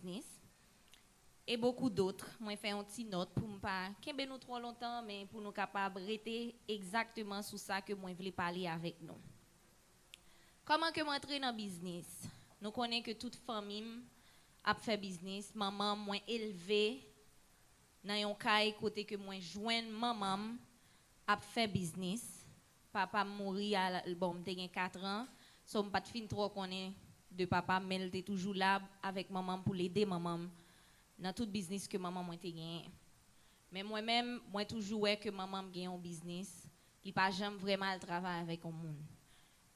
business. Et beaucoup d'autres. Moi, fait un petit note pour ne pas qu'embêter nous trop longtemps, mais pour nous capables de rester exactement sur ça que moi voulais parler avec nous. Comment que moi entrer dans le business? Nous connaissons que toute famille a fait business. Maman, moi élevée dans un cas côté que moi joindre maman a fait business. Papa mourit à bon, j'ai 4 ans. So pas de fin trop connaît de papa, mais il était toujours là avec maman pour l'aider maman dans tout business que maman moi gagné. Mais moi-même, moi toujours ouais que maman gagne un business, il pas jamais vraiment travailler avec un monde.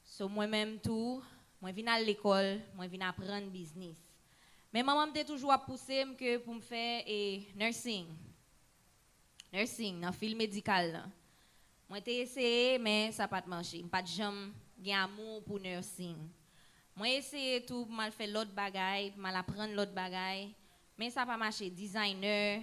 So moi-même tout, moi viens à l'école, moi viens apprendre business. Mais maman m'a toujours poussé que pour me faire nursing dans le fil médical là. Moi j'ai essayé mais ça pas marché, pas jamais gain amour pour nursing. Moi essayé tout mal faire l'autre bagaille, mal apprendre l'autre bagaille, mais ça pas marché designer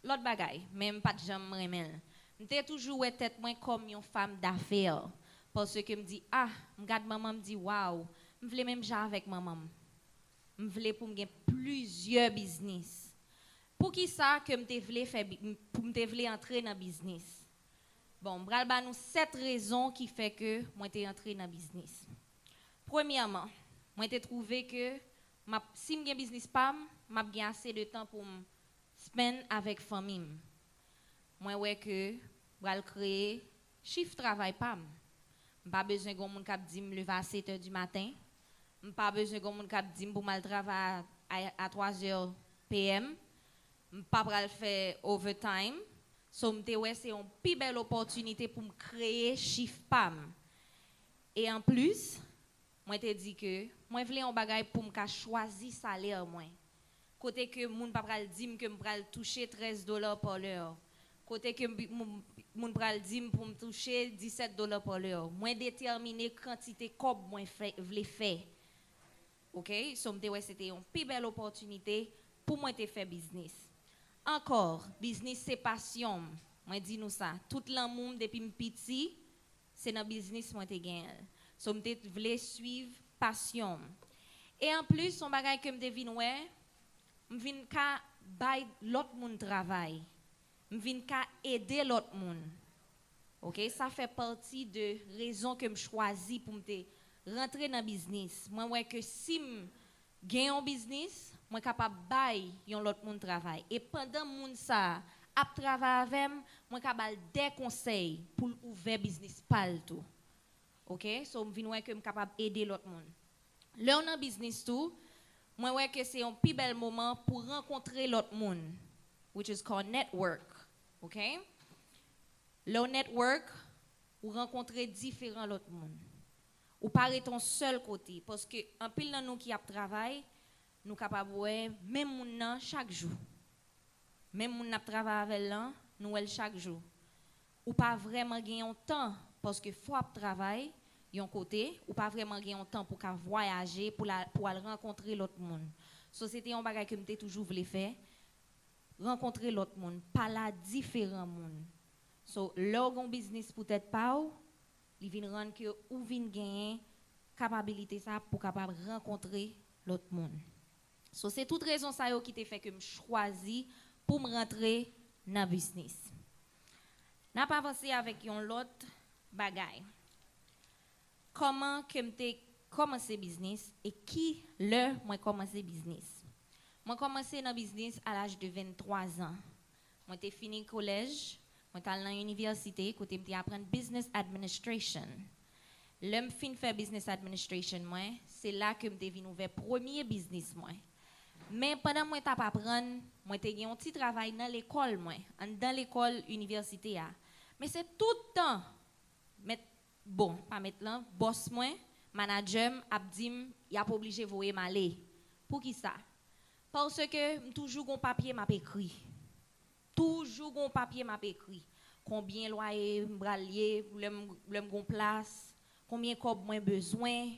l'autre bagaille, même pas jamais remel. M'était toujours tête moi comme une femme d'affaires parce que me dit me regarde maman me dit waouh, me voulais même jouer avec maman. Me voulais pour me gagner plusieurs business. Pour qui ça que me voulais faire pour me voulais entrer dans business. Bon, bral ba nous 7 raisons qui fait que moi t'ai entré dans business. Premièrement, moi t'ai trouvé que si me gagne business pam, m'a gagne assez de temps pour me spend avec famille. Moi ouais que bral créer chiffre travail pam. Pas besoin gon moun k'ap di me lever à 7h du matin. Pas besoin gon moun k'ap di pour mal travailler à 3h PM. Pas pral faire overtime. So m'te ouais c'est une plus belle opportunité pour me créer chiffre pam. Et en plus, moi te dit que moi voulais un bagage pour me choisir salaire moi. Côté que moun pa pral di que me pral toucher $13 par l'heure. Côté que moun pral di pour me toucher $17 par l'heure. Moi déterminer quantité cob moi voulais faire. OK? So m'te ouais c'était une plus belle opportunité pour moi te faire business. Encore, business c'est passion. Moi dis nous ça. Tout l'amour depuis petit, c'est dans business moi te gagne. So me voulais suivre passion. Et en plus, son bagage que me devine ouais, me vinn ka bay l'autre monde travail. Me vinn ka aider l'autre monde. OK, ça fait partie de raisons que me choisi pour me rentrer dans business. Moi ouais que si me gagne un business, moi capable bay yon l'autre monde travail. Et pendant monde ça a travailler avec moi capable des conseils pour ouvrir business pal tout. OK, so me vinn ouais que me capable aider l'autre monde. Là on a business tout, moi ouais que c'est un plus bel moment pour rencontrer l'autre monde, which is called network. OK? Le network ou rencontrer différents l'autre monde. Ou pas ton seul côté parce que en pile dans nous qui a travail, nous capable ouais même moun chaque jour. Même moun n'a travail avec là, nous elle chaque jour. Ou pas vraiment gagner un temps parce que faut travail yon côté ou pas vraiment gagner un temps pour voyager pour aller rencontrer l'autre monde. So c'était un bagage que m'était toujours voulu faire, rencontrer l'autre monde, parler différents monde. So l'orgon business peut-être pas ou il vient rendre que ou vient gagner capacité ça pour capable rencontrer l'autre monde. So c'est toute raison ça yo qui te fait que me choisi pour me rentrer dans business. N'a pas avancé avec yon l'autre bagage. Comment que m'te commencé business et qui le moi commencé business. Moi commencé dans business à l'âge de 23 ans. Moi t'ai fini collège, moi t'allé dans l'université côté m'te apprendre business administration. L'homme fin faire business administration moi, c'est là que m'te vinn ouvert premier business moi. Mais pendant moi t'ap apprendre, moi t'ai gagné un petit travail dans l'école moi, dans l'école université a. Mais c'est tout le temps bon, pas maintenant, boss moi, manager abdim, il a pas obligé voyer m'aller. Pour qui ça? Parce que toujours un papier m'a écrit. Toujours un papier m'a écrit. Combien loyer m'bralier, le gon place, combien cob moins besoin,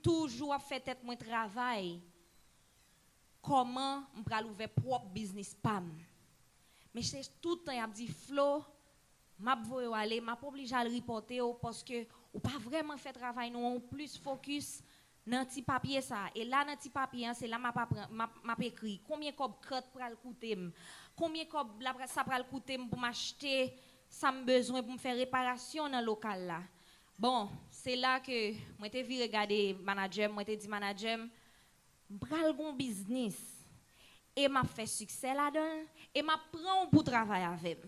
toujours fait tête moins travail. Comment m'bral ouvrir propre business pam. Mais c'est tout le temps a dit Flo m'a voye aller m'a pas obligé à le reporter parce que ou pas vraiment fait travail nous on plus focus dans petit papier ça et là dans petit papier c'est là m'a écrit combien cob crotte pral coûter combien cob ça pral coûter pour m'acheter ça me besoin pour me faire réparation dans local là. Bon, c'est là que moi t'ai vu regarder manager, moi t'ai dit manager pral gon business et m'a fait succès là-dedans et m'a prend pour travailler avec.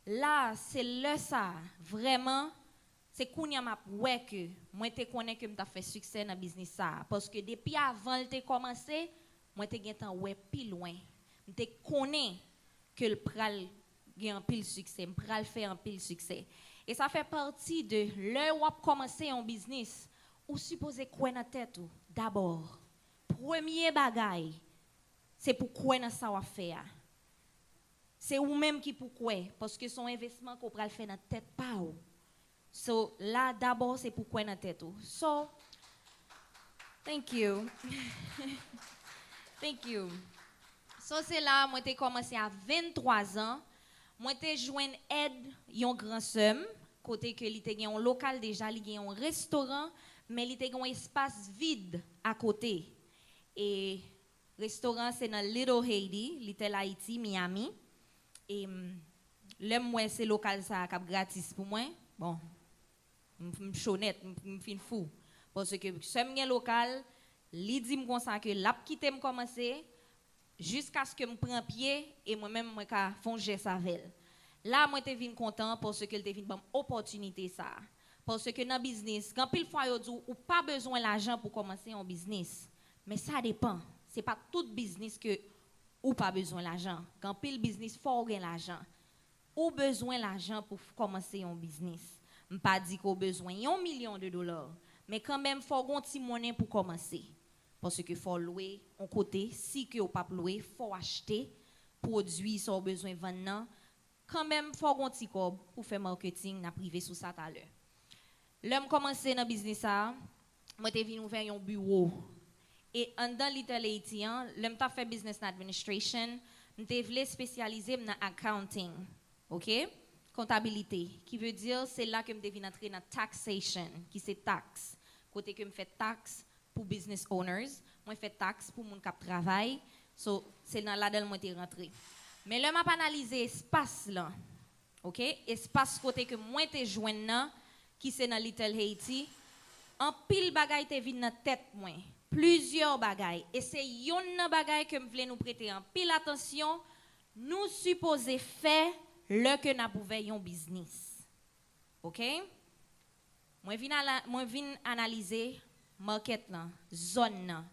Là, c'est là ça vraiment c'est kounya m'a ouais que moi te connais que m'ta fait succès dans business ça parce que depuis avant te commencé moi te gen tan ouais plus loin te connais que le pral gen un pile succès pral faire un pile succès et ça fait partie de l'heure où commencer un business ou supposé quoi dans tête ou d'abord premier bagay c'est pour quoi dans ça va faire c'est ou même qui pour quoi parce que son investissement qu'on pral faire dans tête pas ou. So, là, d'abord, c'est pour quoi dans tête. So, thank you. Thank you. So, c'est là, moi, j'ai commencé à 23 ans. Moi, j'ai joint aide, yon grand somme, côté que il était un local déjà, il y a un restaurant, mais il était un espace vide à côté. Et restaurant, c'est dans Little Haiti, Little Haiti, Miami. Et le moi, c'est local, ça, cap gratis pour moi. Bon. Je suis honnête, je suis fou. Parce que ce qui est local, il dit que l'a quitté me commencer jusqu'à ce que je prenne pied et moi-même je fais geste avec elle. Là, moi je suis content parce que je suis une opportunité ça. Parce que dans le business, quand pile fois vous ou pas besoin d'argent pour commencer un business, mais ça dépend. C'est pas tout business que ou pas besoin d'argent. Quand pile business faut gagner l'argent. Ou besoin d'argent pour commencer un business. Je ne pas dit qu'on a besoin de $1 million, mais quand même, il faut un petit monnaie pour commencer. Parce qu'il faut louer un côté, si que vous pas louer, il faut acheter produits si vous avez besoin de vendre. Quand même, il faut un petit cob pour faire marketing, na privé sur ça tout à l'heure. Là, je commencé dans le business, je suis venu ouvrir un bureau. Et dans Little Haiti, je suis fait business administration, je suis spécialisé dans accounting. OK? Comptabilité, qui veut dire c'est là que je devine entrer dans taxation, qui c'est taxe. Côté que je fais taxe pour business owners, moi je fais taxe pour mon cap travail, so c'est dans là-dedans moi t'ai rentré. Mais là m'a analysé espace là. OK? Espace côté que moi t'ai joindre qui c'est dans Little Haiti, en pile bagay t'ai vinn dans tête moi. Plusieurs bagay et c'est yon bagay que me voulais nous prêter en pile attention, nous supposé faire le que n'a pouvé un business. OK? Moi viens analyser market là, zone là,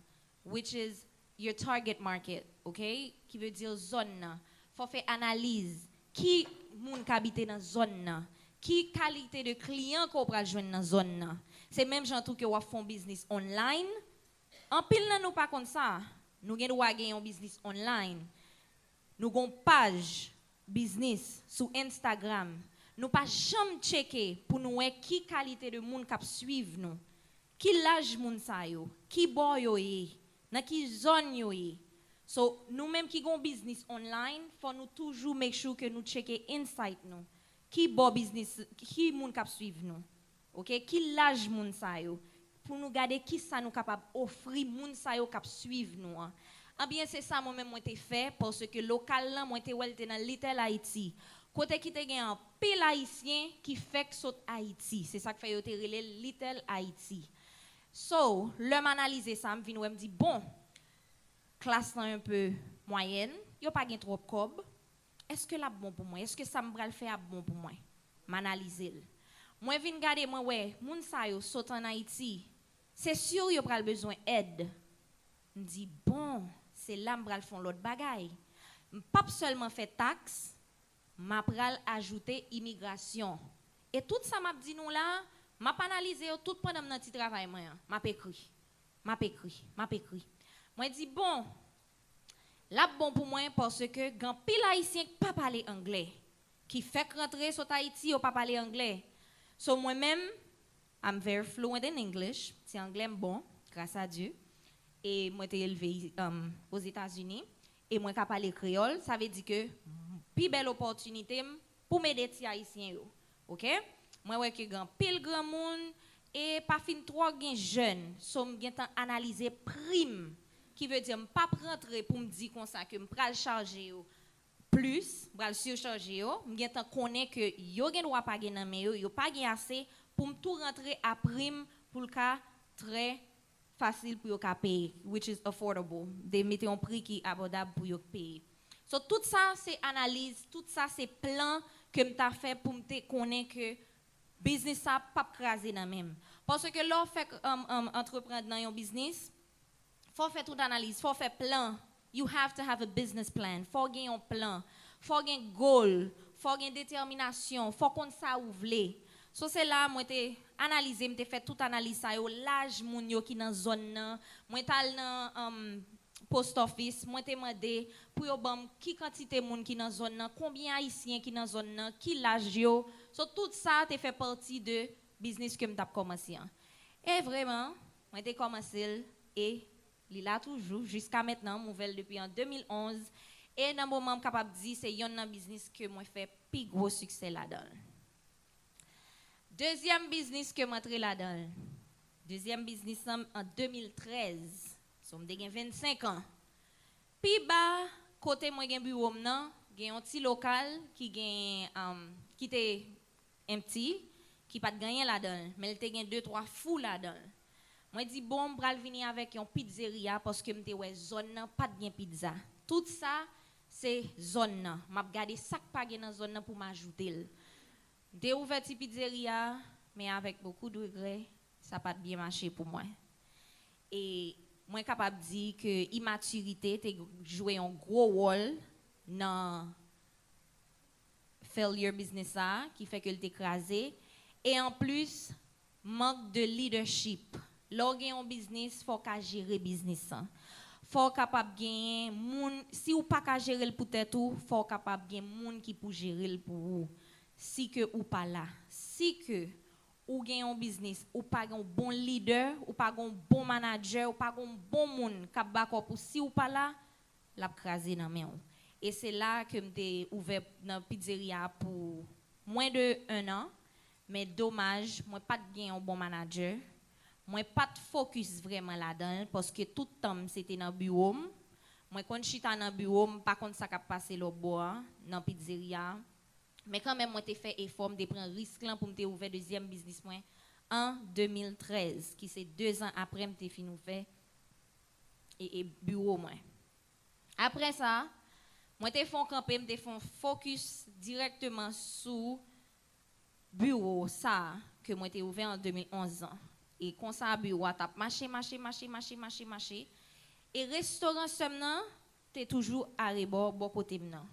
which is your target market, OK? Qui veut dire zone là. Faut faire analyse qui moun habite dans zone là, qui qualité de client qu'on va joindre dans zone là. C'est même gens tout que on font business online. En pile nan nous pas comme ça. Nous gagne gagner un business online. Nous gon page business sur Instagram, nous pas jamais checker pour nous qui qualité de monde qui suivre nous, qui l'âge moun sa yo, qui boy yo est, dans qui zone yo est. So nous même qui gon business online, faut nous toujours make sure que nous checker insight nous, qui boy business, qui monde qui suivre nous. OK, qui l'âge moun sa yo pour nous garder qui ça nous capable offrir moun sa yo qui suivre nous. Ah bien c'est ça moi-même moi t'ai fait parce que local là moi t'ai dans Little Haiti. Côté qui t'ai un pile haïtien qui fait que saute Haïti. C'est ça que fait yo t'ai relé Little Haiti. So, le m'analyser ça me vinn me dit bon, classe là un peu moyenne, yo pas gen trop cob. Est-ce que là bon pour moi? Est-ce que ça me va le faire bon pour moi? M'analyser. Moi vinn garder moi ouais, moun sa yo saute en Haïti. C'est sûr yo pral besoin aide. Me dit bon, c'est là m'bral font l'autre bagaille. Pas seulement fait taxe, m'a pral ajouter immigration. Et tout ça m'a dit nous là, m'a analysé tout pendant mon petit travail moi, m'a écrit. Moi dit bon, là bon pour moi parce que grand pile haïtien pas parler anglais, qui fait rentrer sur Haïti ou pas parler anglais. So moi-même I'm very fluent in English, c'est anglais bon, grâce à Dieu. Et moi été élevé aux États-Unis et moi qui parler créole, ça veut dire que plus belle opportunité pour m'aider les haïtiens yo. OK? Moi ouais que grand pile grand monde et pas fin trop gen jeune, so m gen tan analyser prime qui veut dire pas rentrer pour me dire comme ça que me pral charger plus, pral surcharger yo, m gen tan connaît que yo gen droit pas gen nan men yo pas gen assez pour me tout rentrer à prime pour le cas très facile pour yo ka payer, which is affordable. They mettent un prix qui est abordable pour yo payer. So tout ça c'est analyse, tout ça c'est plan que m'ta fait pour me connaître que business ça pas craser dans même. Parce que là fait entreprendre dans un business, faut faire toute analyse, faut faire plan. You have to have a business plan. Faut gagner un plan, faut gagner goal, faut gagner détermination, faut qu'on ça ouvre. So c'est là moi t'ai analysé, m'ai fait toute analyse ça yo l'âge moun yo qui dans zone nan, moi t'al dans post office, moi t'ai demandé pour yo bam qui quantité moun qui dans zone nan, combien haïtiens qui dans zone nan, qui l'âge yo. So tout ça t'ai fait partie de business que m't'a commencé. Et vraiment, moi t'ai commencé et il là toujours jusqu'à maintenant, nouvelle depuis en 2011 et dans moment capable dire c'est un business que moi fait plus gros succès là-dedans. Deuxième business que moi entré là-dedans. Deuxième business en 2013. So me gen 25 ans. Puis bas côté moi gen bureau nan, gen un petit local qui gen qui était empty, qui pas de gagner là-dedans, mais il te gen 2-3 fous là-dedans. Moi dit bon, bral venir avec une pizzeria parce que m'te ouais zone nan pas de pizza. Tout ça c'est zone nan. M'a gardé sac pa gen dans zone nan pour m'ajouter. J'ai ouvert une pizzeria, mais avec beaucoup de regrets, ça n'a pas bien marché pour moi. Et moi, je suis capable de dire que l'immaturité a joué un gros rôle dans failure business qui fait que le écrasé. Et en plus, manque de leadership. Lorsqu'on a un business, il faut gérer le business. Il faut capable gagner moun, si ou pas qu'à gérer le peut-être, il faut capable gagner moun qui pour gérer le pour vous. Si que ou pas là, si que ou gagne un business, ou pas un bon leader, ou pas un bon manager, ou pas un bon monde qui backup pour si ou pas là, l'a craser dans main. Et c'est là que m'ai ouvert dans pizzeria pour moins de 1 an, mais dommage, moi pas de un bon manager, moi pas de focus vraiment là-dedans parce que tout le temps c'était dans bureau. Moi quand je suis dans le bureau, pas contre ça qui passer le bois dans pizzeria. Mais quand même, moi, j'ai fait effort de prendre risque pour me ouvrir deuxième business en 2013, qui c'est 2 ans après que j'ai fini ouvert et bureau. Après ça, moi, j'ai fait camper, j'ai fait focus directement sur bureau, ça, que moi, j'ai ouvert en 2011. Et comme ça, bureau, t'as marché. Et restaurant, t'es toujours à rebord, bon côté maintenant.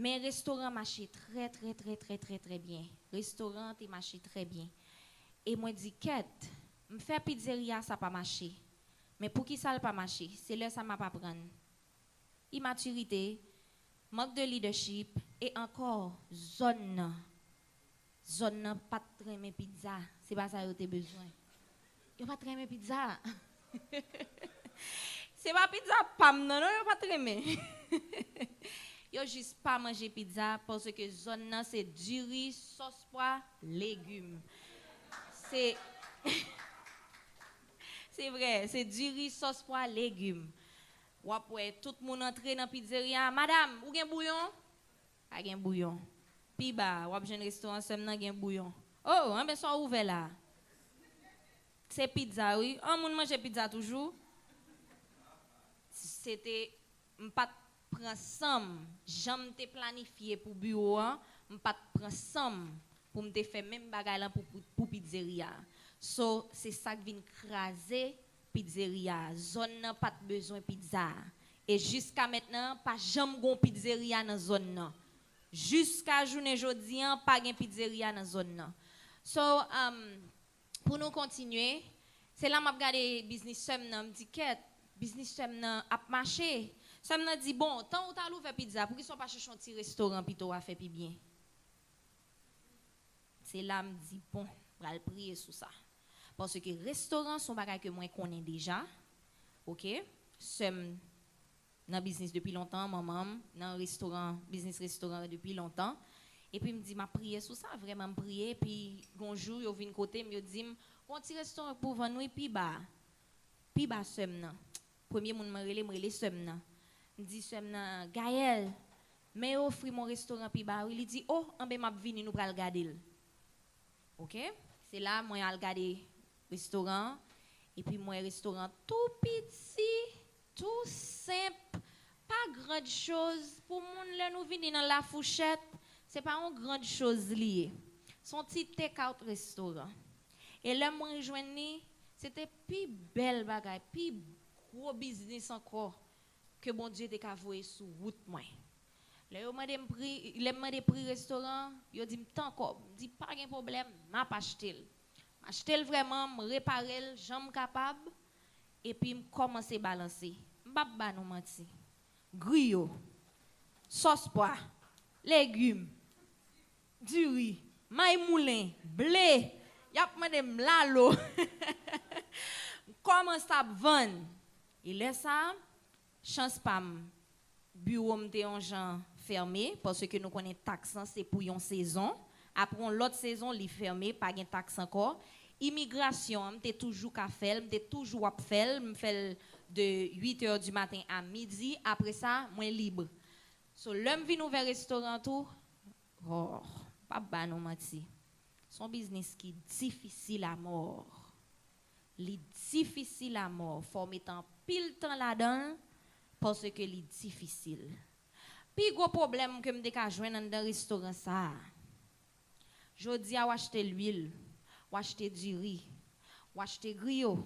Mais restaurant marché très bien. Restaurant marché très bien. Et moi dis quête, me faire pizzeria ça pas marché. Mais pour qui ça pas marché? C'est là ça m'a pas prendre. Immaturité, manque de leadership et encore zone pas très mes pizza. C'est pas ça que tu as besoin. Yo pas très mes pizza. C'est pas pizza pam non, yo pas très mes. Yo juste pas manger pizza parce que zone nan c'est du riz, sauce pois, légumes. C'est c'est vrai, c'est du riz, sauce pois, légumes. Ou après tout le monde entre dans la pizzeria, madame, ou gen bouillon? Pas gen bouillon. Pi ba, ou après un restaurant sem nan gen bouillon. Oh, ben ça ouvert là. C'est pizza oui. On moun mange pizza toujours. C'était pas prend somme, j'aime te planifier pour bureau, m'pas prend somme pour me faire même bagay là pour pizzeria. So c'est ça qui vient craser pizzeria. Zone n'a pas besoin pizza. Et jusqu'à maintenant pas jamais gon pizzeria dans zone nan. Jusqu'à journée jodi pas gen pizzeria dans zone nan. So pour nous continuer, c'est là m'a regarder business sem nan, me dit quête business sem nan a marché. Ça m'a dit bon, tant ou t'as ouvert pizza, pour qu'ils sont pas chercher un petit restaurant plutôt à faire plus bien. C'est là me dit bon, on va le prier sur ça. Parce que restaurant sont bagages que moi connais déjà. OK? Sem dans business depuis longtemps, maman, dans restaurant, business restaurant depuis longtemps. Et puis me dit m'a prié sur ça, vraiment prier puis un jour yo vinn côté me dit Bon petit restaurant pour vendre puis bas somme nan. Premier moun me relé somme nan. Me dit somme nan Gaël, mais offre mon restaurant puis bas. Il dit oh, en ben m'a vini nous pral garder. OK? C'est là moi al garder restaurant et puis moi restaurant tout petit, tout simple, pas grande chose pour moun là nous venir dans la fourchette, c'est pas une grande chose liée. Son petit take-out restaurant. Et là moi rejoindre, c'était plus belle bagaille, plus gros business encore que bon Dieu t'a voué sur route moi. Là yo m'a prix restaurant, yo dit tant comme, dit pas de problème, m'a acheté. Acheter vraiment, me réparer, j'en capable et puis me commencer à balancer. M'pa ba non menti. Griot, sauce pois, légumes, du riz, maïs moulin, blé, y a madame lalo. Commence à vendre. Et là ça, chance pas bureau m'était en gens fermé parce que nous connaissons taxe c'est pour une saison. Après l'autre saison, il fermé, pas de taxe encore. Immigration, m'était toujours qu'à faire, m'était toujours à faire, m'fait de 8h du matin à midi. Après ça, moi libre. So l'homme vient ouvert restaurant tout. Oh, pas ban non menti. Son business qui est difficile à mort. Li difficile à mort. Faut mettre en pile temps là-dedans parce que li difficile. Puis gros problème que me déka joindre dans restaurant ça. Jodi a acheter l'huile, ou acheter du riz, ou acheter griot,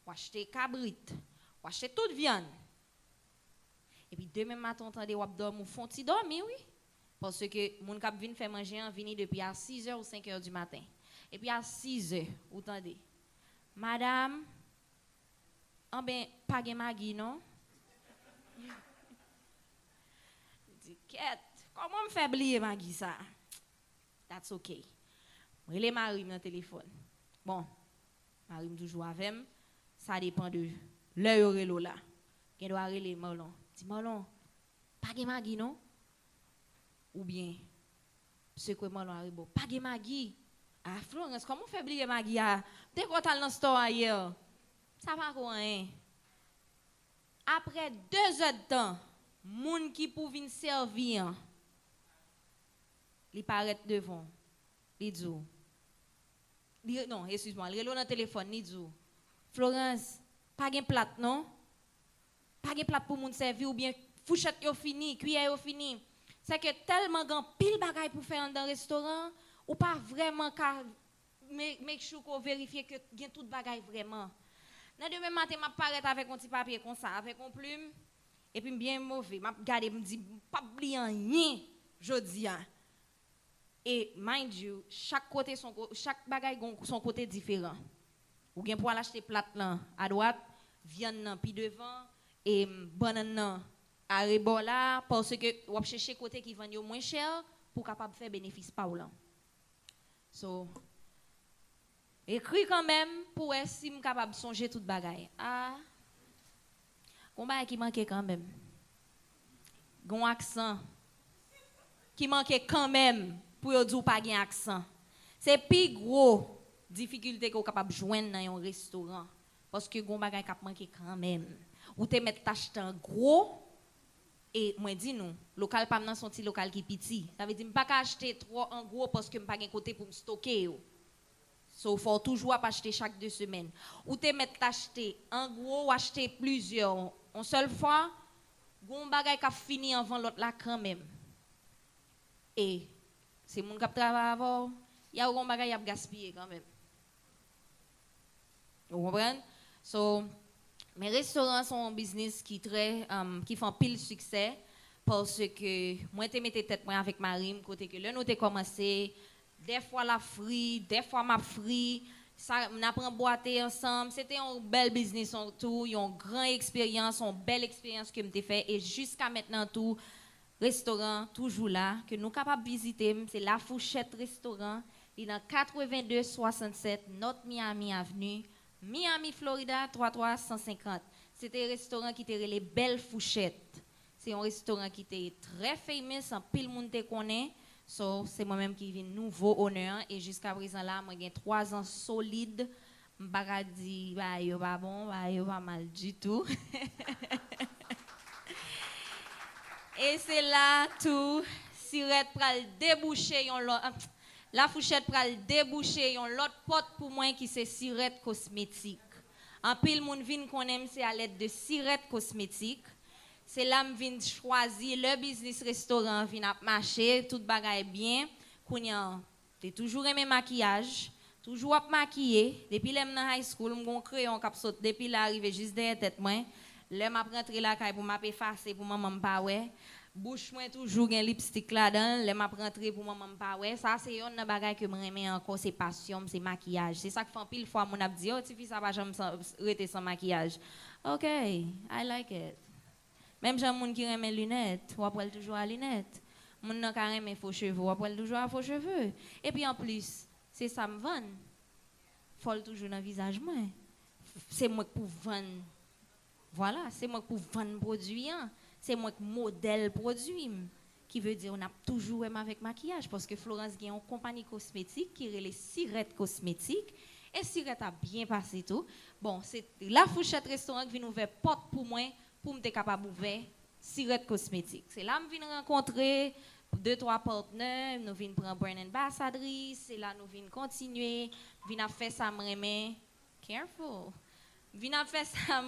ou acheter cabrit, ou acheter toute viande. Et puis demain matin on tande ou dormir ou font ti dormir oui parce que moun k'ap vinn faire manger en vini depuis à 6h ou 5h du matin. Et puis à 6h ou tande madame en ben pas gen Maggi non? Dit quête, comment me faire oublier Maggi ça? That's okay. Je les marie dans le téléphone. Bon, marie toujours avec moi. Ça dépend de l'heure là. Qu'elle doit aller Marlon. Dis Marlon, pas de Maggi non? Ou bien, ce que Marlon arrive, pas de Maggi. Ah Florence, comment faire oublier Maggi? Dès qu'on est dans le store ailleurs, ça va quoi hein? Après 2 heures de temps, moun qui pour venir servir, il paraît devant. Il dit, non, excuse-moi, il est dans le téléphone, il dit, Florence, pas de plat, non? Pas de plat pour moun servir, ou bien fourchette yo fini, cuillère yo fini. C'est que tellement grand pile bagay pour faire dans un restaurant, ou pas vraiment qu'à make sure qu'on vérifie que gen tout bagay vraiment. Dans demain matin, m'a paraît avec un petit papier comme ça, avec une plume, et puis bien mauvais, m'a regardé, me dit, pas oublier rien, jodi a. Et mind you, chaque bagay son côté différent. Ou bien pour aller acheter plate là à droite, viande là puis devant et banane là à rebord là parce que on chercher côté qui vend moins cher pour capable faire bénéfice pa ou là. So écrit quand même pour si me capable songer toute bagay. Ah. Combat qui manquait quand même. Gon accent qui manquait quand même. Pour yo dire pas gen accent. C'est plus gros difficulté qu'on capable joindre dans un restaurant parce que gon bagay k'ap manquer quand même. Ou te mettre t'acheter en gros et moi dis nous, local pas nan son petit local qui petit. Ça veut dire pas acheter trop en gros parce que m'pa gen côté pour me stocker yo. So faut toujours acheter chaque 2 semaines. Ou te mettre t'acheter en gros ou acheter plusieurs en seule fois, gon bagay k'ap fini avant l'autre là quand même. Et c'est mon cap travail avant, il y a un bagage à gaspiller quand même. Vous comprenez? So, mes restaurants sont un business qui font pile succès parce que moi te mettais tête moi avec Marim côté que là nous t'ai commencé des fois la free, des fois ma free, ça on apprend boiter ensemble, c'était un bel business en tout, une grande expérience, une belle expérience que m'ai fait et jusqu'à maintenant tout restaurant toujours là que nous capables visiter c'est La Fourchette restaurant il est dans 8267 North Miami Avenue Miami Florida 33150 c'était un restaurant qui était les Belles Fourchettes c'est un restaurant qui était très fameux en pile monde te connaît so c'est moi-même qui viens nouveau honneur et jusqu'à présent là moi j'ai 3 ans solide m'pas dit bah yo pas bon, bah yo pas mal du tout. Et c'est là tout sirette pral déboucher yon la fourchette pral déboucher yon l'autre porte pour moi qui c'est sirette cosmétique. En pile moun vinn konnen c'est à l'aide de sirette cosmétique. C'est là me vinn choisir le business restaurant vinn ap marcher, tout bagay bien. Kounya t'es toujours aimé maquillage, toujours ap maquiller. Depuis l'em dans high school, m'gon crayon k'ap saute depuis l'arrivée juste derrière tête moi. L'em ap rentre la caille pour m'effacer pour maman pas ouais. Bouche moi toujours gen lipstick là-dedans, l'em ap rentre pour maman pas ouais. Ça c'est yon bagay que m'aime encore c'est passion, c'est maquillage. C'est ça que fait pile fois mon ap dit oh tu fais ça pas jamais rester sans maquillage. OK, I like it. Même j'ai moun qui aime les lunettes, ou après toujours à lunettes. Moun nan ka aime faux cheveux, ou après toujours à faux cheveux. Et puis en plus, c'est ça me vend. Faut toujours dans visage moi. C'est moi pour vendre. Voilà, c'est moi pour vendre produit. C'est moi qui modèle produit. Qui veut dire on a toujours aimé avec maquillage parce que Florence a une compagnie cosmétique qui est les Sirette Cosmétiques. Et Sirette a bien passé tout. Bon, c'est la fourchette restaurant qui vient ouvrir porte pour moi pour me capable d'ouvrir Sirette Cosmétique. C'est là que je viens rencontrer 2-3 partenaires, nous venons prendre brand ambassadrice, c'est là nous venons continuer, venons faire ça me careful. Venons faire ça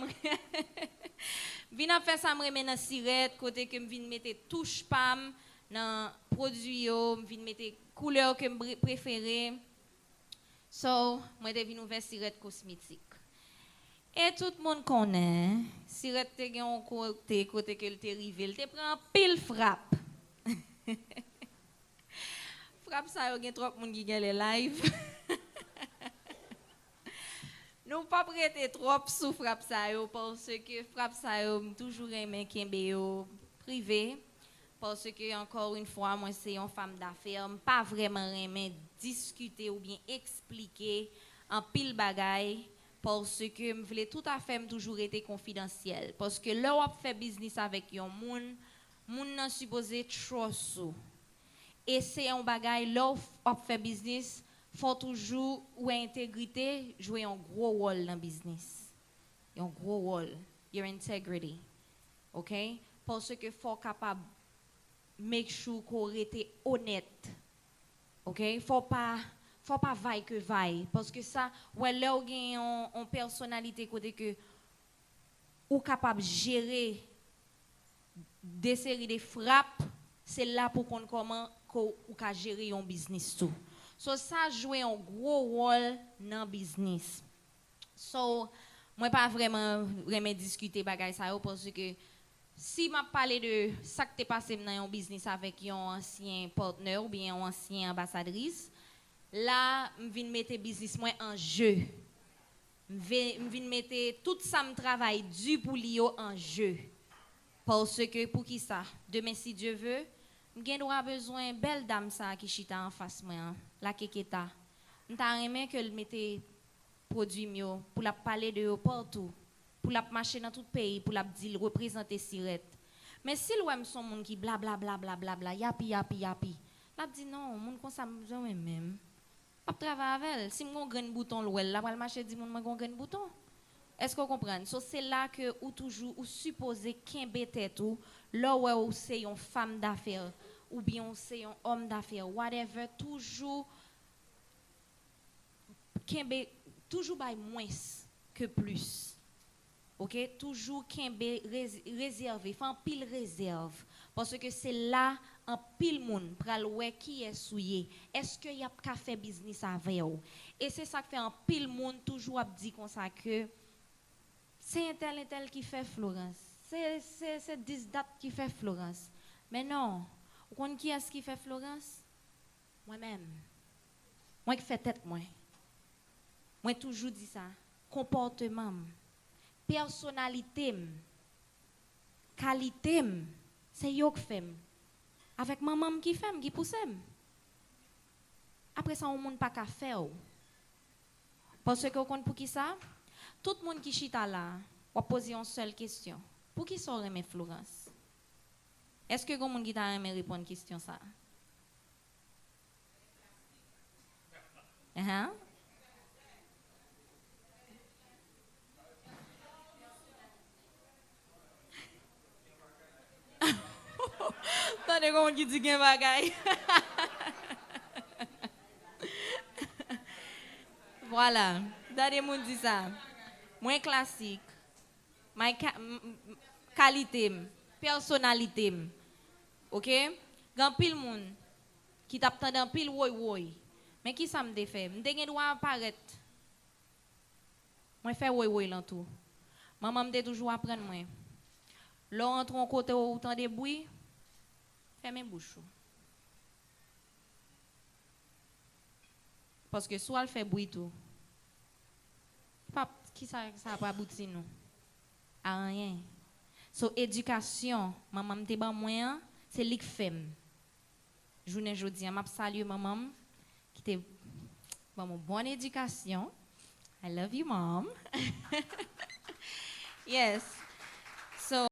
venons faire ça me dans Sirette côté que me venons mettre touche pam dans produit yo, me venons mettre couleur que me préférée. So, moi je viens ouvrir Sirette Cosmétique. Et tout le monde connaît, Sirette te gen un côté que le te rivé, il te prend pile frappe. Frappe ça, il y a trop de monde qui gagne les live. Nous pas prêter trop sous frappe ça parce que frappe ça toujours aimé kembe privé parce que encore une fois moi c'est une femme d'affaires, pas vraiment aimer discuter ou bien expliquer en pile bagaille. Parce que je voulais tout à fait toujours être confidentiel. Parce que là, on fait business avec un monde, moun nan supposé trust. Et c'est un bagage, là, on fait business, faut toujours ou intégrité jouer un gros rôle dans le business. Un gros rôle. Your integrity. OK? Parce que faut capable make sure qu'on était honnête. OK? Faut pas vaille que vaille parce que ça ouais là on gagne en personnalité côté que ou capable gérer des séries de frappes c'est là pour qu'on comment ou ka gérer un business tout so ça jouer un gros rôle dans business so moi pas vraiment discuter bagay ça parce que si m'a parlé de ça que t'es passé dans un business avec un ancien partenaire ou bien un ancien ambassadrice. Là, je viens mettre business moi en jeu. Je viens mettre tout ça me travail du pour l'IO en jeu. Parce que pour qui ça? Demain si Dieu veut, je besoin de belle dame ça qui chita en face moi, la Keketa. Je t'aimerais que le mette produit mieux pour la parler de partout, pour la marcher dans tout pays, pour la dire représenter Sirette. Mais si l'ouem son monde qui bla bla bla bla bla bla yapi, la dit non, monde comme ça même. Pas travailler avec elle. Si mon grand bouton l'ouel, la marché dit mon grand bouton. Est-ce que vous comprenez? So, c'est là que ou toujours ou supposé qu'un bête tout, là où c'est une femme d'affaires ou bien c'est un homme d'affaires, whatever, toujours toujours by moins que plus. OK? Toujours qu'un réservé, fait un pile réserve parce que c'est là en pile monde pral ouais qui est souillé. Est-ce que y a qu'à faire business avec vous? Et c'est ça que fait en pile monde toujours dit comme ça que c'est un tel qui fait Florence. C'est 10 dates qui fait Florence. Mais non, vous connaissez qui est-ce qui fait Florence? Moi-même. Moi qui fais tête moi. Moi toujours dit ça, comportement, personnalité, qualité, c'est yo qui fait. Avec maman qui fait, qui pousse. Après ça, on ne peut pas faire. Parce que, pour qui ça? Tout le monde qui chita là, on pose une seule question. Pour qui ça remet Florence? Est-ce que vous qui t'a aimé répondre à cette question ça? Attendez, comment qui dit qu'un bagaille? Voilà. Dade moun dit ça. Moins classique. Ma qualité, personnalité. OK? Gan pile moun qui t'a tendant pile woy. Mais qui ça me fait? M'te gen droit apparaître. Moi fais woy lan tout. Maman me toujours apprendre moi. Là entre un côté ou autant de bruit, fermez bouche. Parce que soit elle fait bruit tout. Pas qui ça pas abouti nous. À rien. So éducation, maman me ban moi, c'est li fait. Journée jodi, m'a saluer maman qui te bon bonne éducation. I love you mom. Yes.